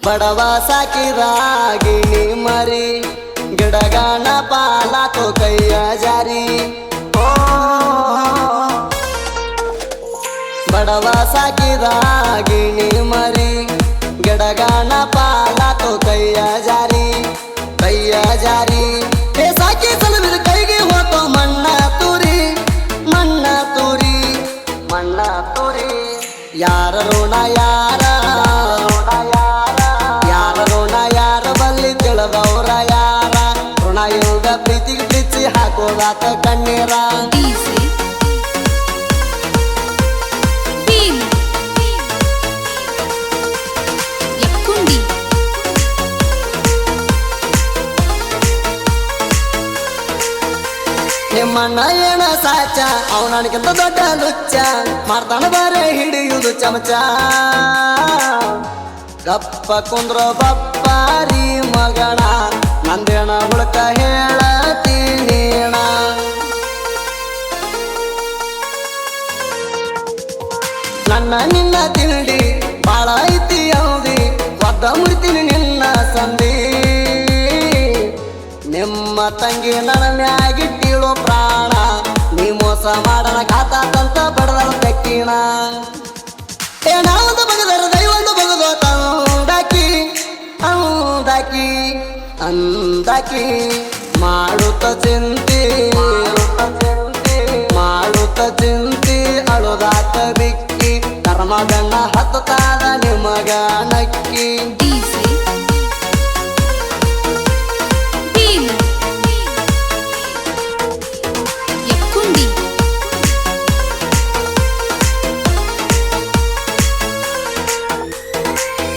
ಬಡವ ಸಾಕಿರಾಗಿಣಿ ಮರಿ ಗಿಡಗಾನ ಪಾಲಾತು ಕೈಯ ಜಾರಿ ಬಡವ ಸಾಕಿರಾಗಿಣಿ ಮರಿ ಗಿಡಗಾನ ಪಾಲಾತು ಕೈಯ ಜಾರಿ ಸಾಕಿ ಸಲುವಿದ ಕೈಗೆ ಹೋತೋ ಮಣ್ಣ ತೂರಿ ಯಾರ ಋಣ ಯಾರ ಯಾರ ಬಲ್ಲಿ ತಿಳಿದವ್ರ ಯಾರ ಋಣ ಯೋಗ ಪ್ರೀತಿಗೆ ಬಿಚ್ಚಿ ಹಾಕೋದಾತ ಕಣ್ಣೀರ ನಿಮ್ಮಣ್ಣ ಏನ ಸಾಚ ಅವನಕ್ಕಿಂತ ದೊಡ್ಡ ಲುಚ್ಚ ಮಾಡ್ತಾನ ಬಾರೆ ಹಿಡಿಯುವುದು ಚಮಚ ಗಪ್ಪ ಕುಂದ್ರ ಬಪ್ಪಾರಿ ಮಗಣ ನಂದೇಣ ಹುಡುಕ ಹೇಳತೀನೇಣ ನನ್ನ ನಿನ್ನ ತಿಂಡಿ ಬಾಳ ಐತಿ ಅವಧಿ ಒದ್ದ ಮುರಿತೀನಿ ನಿನ್ನ ಸಂಧಿ ನಿಮ್ಮ ತಂಗಿ ನನ್ನ ಮ್ಯಾಗಿಟ್ಟಿಳೋ ಪ್ರಾಣ ನೀ ಮೋಸ ಮಾಡನ ಖಾತಾತಂತ ಬಡದ ಬೆಕ್ಕಿಣ ಏನಾವುದು ಬಗದರ ದೈವೊಂದು ಬಗದೋ ಅಂದಾಕಿ ಮಾಡುತ್ತ ಚಿಂತಿ ಅಳುದಾತ ಬಿಕ್ಕಿ ಕರ್ಮಗಣ್ಣ ಹತ್ತತಾದ ನಿಮಗ ನಕ್ಕಿ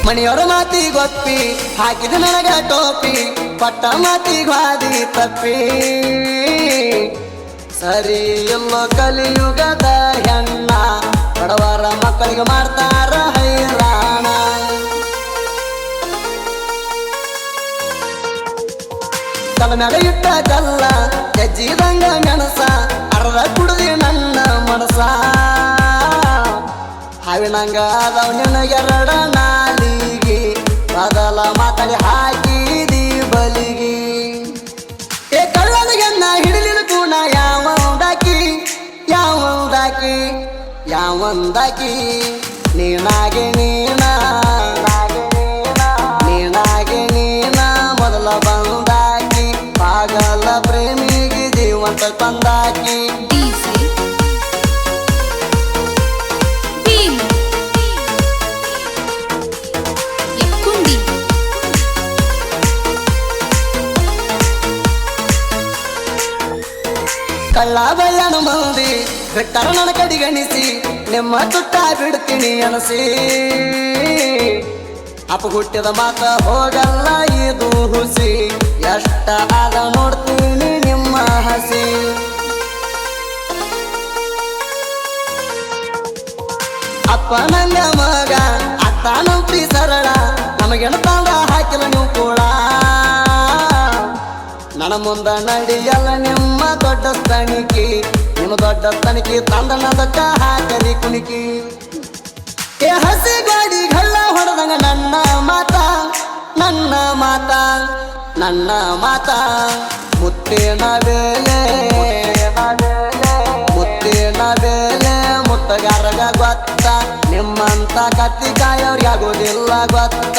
ಮಣಿಯವರ ಮಾತಿ ಗೊಪ್ಪಿ ಹಾಕಿದ ನನಗ ಟೋಪಿ ಪಟ್ಟ ಮಾತಿ ಗಾದಿ ತಪ್ಪಿ ಸರಿ ಎಲ್ಲೋ ಕಲಿಯುಗದ ಹೆಣ್ಣ ಬಡವರ ಮಕ್ಕಳಿಗೆ ಮಾಡ್ತಾರ ಹೈರಾಣ ತಲೆ ಮೇಲೆ ಇಟ್ಟ ಕಲ್ಲ ಹೆಜ್ಜಿದಂಗ ಮೆಣಸ ಅರ್ಧ ಕುಡ್ದಿ ನನ್ನ ಮನಸ ಹಾವಿನಂಗ ಅದಾವ ನಿನಗೆರಡ ನಾಲಿಗೆ ಬದಲ ಮಾತಾಡಿ ಹಾಕಿದಿ ಬಲಿಗಿ ಏ ಕಳ್ಳನಿಗೆನ್ನ ಹಿಡಿಲಿನ ಕೂಣ ಯಾವಂದಾಕಿ ನೀನಾಗೆ ನೀನ ಮೊದಲ ಬಂದಾಕಿ ಪಾಗಲ ಪ್ರೇಮಿಗೆ ಜೀವಂತ ತಂದಾಕಿ ಕಳ್ಳ ಬಯ್ಯನ ಮಂದಿ ಬಿಟ್ಟರ ನನ್ನ ಕಡಿಗಣಿಸಿ ನಿಮ್ಮ ತುಟ್ಟ ಬಿಡ್ತೀನಿ ಅನಸಿ ಅಪ್ಪ ಹುಟ್ಟಿದ ಮಾತ ಹೋಗಲ್ಲ ಇದು ಹುಸಿ ಎಷ್ಟ ಆದ ನೋಡ್ತೀನಿ ನಿಮ್ಮ ಹಸಿ ಅಪ್ಪ ನನ್ನ ಮಗ ಅತ್ತ ನಂಬಿ ಸರಳ ನಮಗೆಣತಾಂದ ಹಾಕಿಲ್ಲ ನೀವು ಕೂಡ ನನ್ನ ಮುಂದ ನಡಿಯಲ್ಲ ನಿಮ್ಮ ದೊಡ್ಡ ತಣಿಕಿ ನಿಮ್ಮ ದೊಡ್ಡ ತಣಿಕಿ ತಂದನದಕ್ಕ ಹಾಕಲಿ ಕುಣಿಕಿ ಏ ಹಸಿ ಗಾಡಿ ಗಳ್ಳ ಹೊಡೆದಂಗ ನನ್ನ ಮಾತ ಮುತ್ತಿನ ಬೇಲೆ ಮುತ್ತಗಾರಗ ಗೊತ್ತ ನಿಮ್ಮಂತ ಕತ್ತಿಕಾಯವ್ರಿಗೆ ಆಗೋದಿಲ್ಲ ಗೊತ್ತ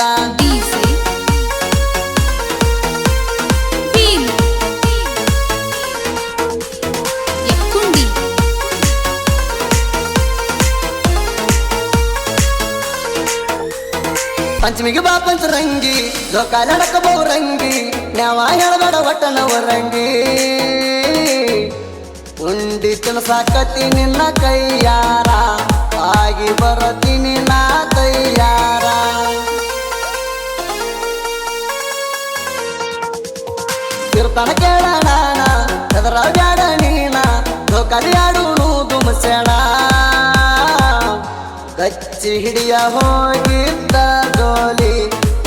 ಪಂಚಮಿಗೆ ಬಾ ಪಂಚರಂಗಿ ಲೋಕಾಲಡಕ ಬಹುರಂಗಿ ನ್ಯಾವ ಹೇಳಬೇಡ ಒಟ್ಟನವರಂಗಿ ಉಂಡಿ ತಿನ್ಸಾಕತಿ ನಿನ್ನ ಕೈಯಾರ ಆಗಿ ಬರತೀನಿ ನಾ ತಯ್ಯಾರ ತಿರ್ತನ ಕೇಳ ನಾನ ಹೆದರ ಬ್ಯಾಡ ನೀನ ಲೋಕಾಲಿ ಆಡುನು ದುಮಸೇಣ ಕಚ್ಚಿ ಹಿಡಿಯ ಹೋಗಿದ್ದ ಜೋಲಿ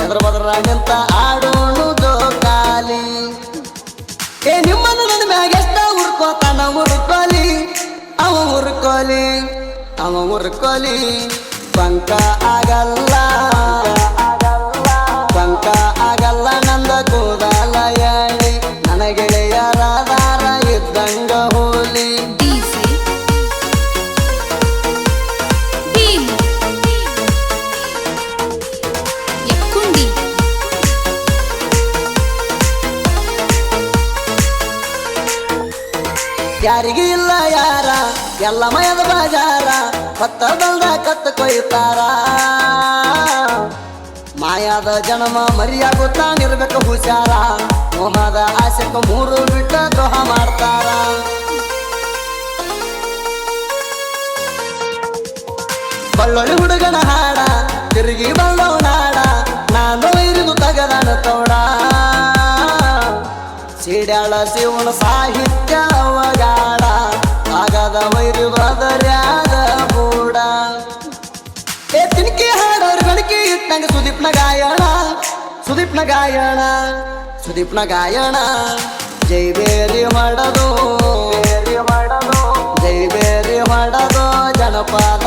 ಎದ್ರ ಬದ್ರ ನಿಂತ ಆಡೋಣು ಜೋಕಾಲಿ ಏ ನಿಮ್ಮನ್ನು ನನ್ನ ಮ್ಯಾಗ ಎಷ್ಟ ಉರ್ಕೋತಾನ ಅವ ಮುರ್ಕೋಲಿ ಬಂಕ ಆಗಲ್ಲ ಯಾರಿಗೆ ಇಲ್ಲ ಯಾರ ಎಲ್ಲ ಮಯದ ಬಾಜಾರ ಕತ್ತ ಬಂದ ಕತ್ತ ಕೊಯ್ತಾರ ಮಾಯಾದ ಜನ್ಮ ಮರಿಯಾಗುತ್ತಾನಿರ್ಬೇಕು ಹುಷಾರ ಮೋಹದ ಆಸೆಕ ಮೂರು ಬಿಟ್ಟ ದ್ರೋಹ ಮಾಡ್ತಾರ ಬಳ್ಳೊಳ್ಳಿ ಹುಡುಗನ ಹಾಡ ತಿರುಗಿ ಬಂದವ ನಾಡ ನಾನು ಇರಿದು ತಗದನ ತೋಡ ಸಿಡ್ಯಾಳ ಶಿವನ ಸಾಹಿತ್ಯ ಅವಗಾಡ ಆಗದ ವೈರು ಬದರ್ಯಾದ ಬೂಡ ತಿನ್ಕಿ ಹಾಡೋರು ಗಣಕಿ ಇಟ್ಟಂಗ ಸುದೀಪ್ನ ಗಾಯಣ ಜೈ ಬೇರಿ ಮಾಡದು ಜೈ ಬೇರಿ ಮಾಡದು ಜನಪದ